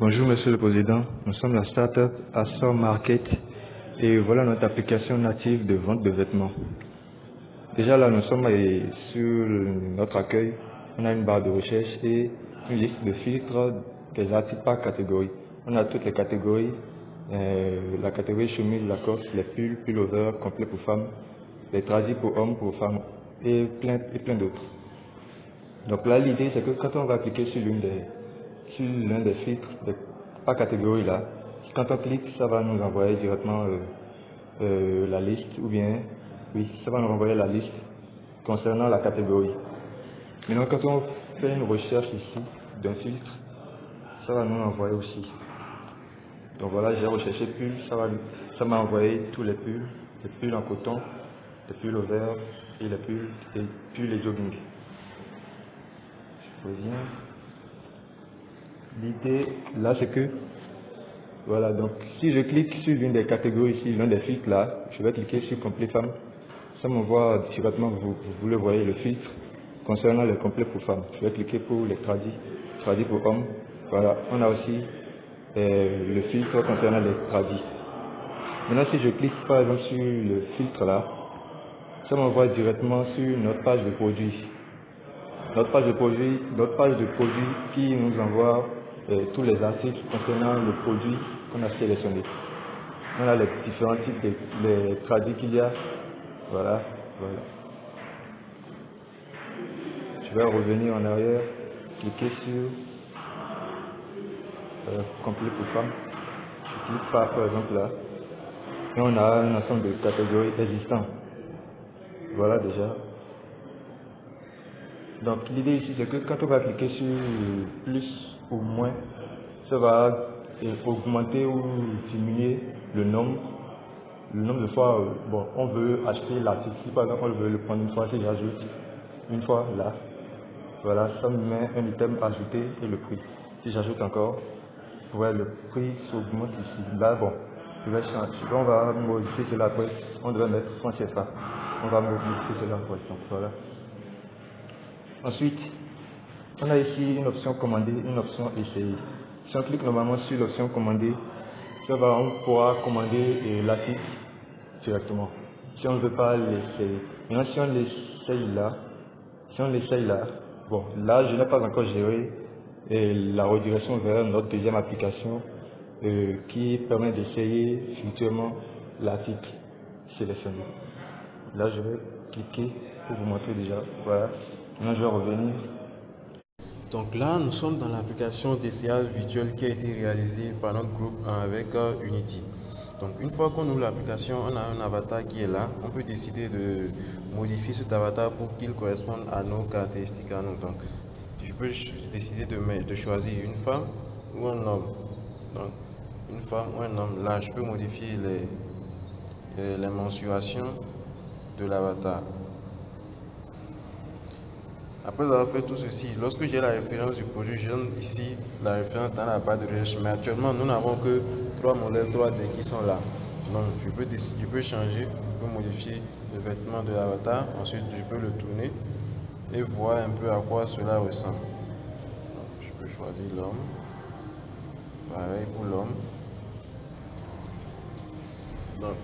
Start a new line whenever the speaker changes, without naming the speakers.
Bonjour Monsieur le Président, nous sommes la startup Assort Market et voilà notre application native de vente de vêtements. Déjà là nous sommes sur notre accueil, on a une barre de recherche et une liste de filtres des articles par catégorie. On a toutes les catégories, la catégorie chemise, Lacoste, les pulls, pullover, complet pour femmes, les tradis pour hommes, pour femmes et plein d'autres. Donc là l'idée c'est que quand on va cliquer sur l'un des filtres par catégorie là, quand on clique, ça va nous envoyer directement la liste, ou bien, oui, ça va nous envoyer la liste concernant la catégorie. Maintenant, quand on fait une recherche ici d'un filtre, ça va nous envoyer aussi. Donc voilà, j'ai recherché pull, ça m'a envoyé tous les pulls en coton, les pulls au vert et les pulls et jogging. Je reviens. L'idée là c'est que voilà, donc si je clique sur l'une des catégories ici, l'un des filtres là, je vais cliquer sur complet femme, ça m'envoie directement, vous le voyez, le filtre concernant les complets pour femmes. Je vais cliquer pour les tradis pour hommes. Voilà, on a aussi le filtre concernant les tradis. Maintenant si je clique par exemple sur le filtre là, ça m'envoie directement sur notre page de produit. Notre page de produit qui nous envoie tous les articles concernant le produit qu'on a sélectionné. On a les différents types de tradis qu'il y a. Voilà. Je vais revenir en arrière, cliquer sur complet pour femmes. Je clique par exemple là. Et on a un ensemble de catégories existantes. Voilà déjà. Donc l'idée ici c'est que quand on va cliquer sur plus ou moins, ça va augmenter ou diminuer le nombre de fois on veut acheter l'article. Si par exemple on veut le prendre une fois, si j'ajoute une fois là, voilà, ça me met un item ajouté et le prix. Si j'ajoute encore, ouais, le prix s'augmente ici. Là bon, je vais changer, on va modifier cela après, on devrait mettre 100 CFA. On va modifier cela pour exemple, voilà. Ensuite, on a ici une option commander, une option essayer. Si on clique normalement sur l'option commander, on pourra commander l'article directement. Si on ne veut pas l'essayer. Maintenant, si on l'essaye là, bon, là, je n'ai pas encore géré la redirection vers notre deuxième application qui permet d'essayer virtuellement l'article sélectionné. Là, je vais cliquer pour vous montrer déjà. Voilà. Maintenant, je vais revenir.
Donc là, nous sommes dans l'application d'essayage virtuel qui a été réalisée par notre groupe avec Unity. Donc une fois qu'on ouvre l'application, on a un avatar qui est là. On peut décider de modifier cet avatar pour qu'il corresponde à nos caractéristiques à nous. Donc je peux décider de choisir une femme ou un homme. Donc une femme ou un homme. Là, je peux modifier les mensurations de l'avatar. Après avoir fait tout ceci, lorsque j'ai la référence du produit, je donne ici la référence dans la barre de recherche. Mais actuellement, nous n'avons que 3 modèles 3D qui sont là. Donc, je peux changer, je peux modifier le vêtement de l'avatar. Ensuite, je peux le tourner et voir un peu à quoi cela ressemble. Donc, je peux choisir l'homme. Pareil pour l'homme. Donc,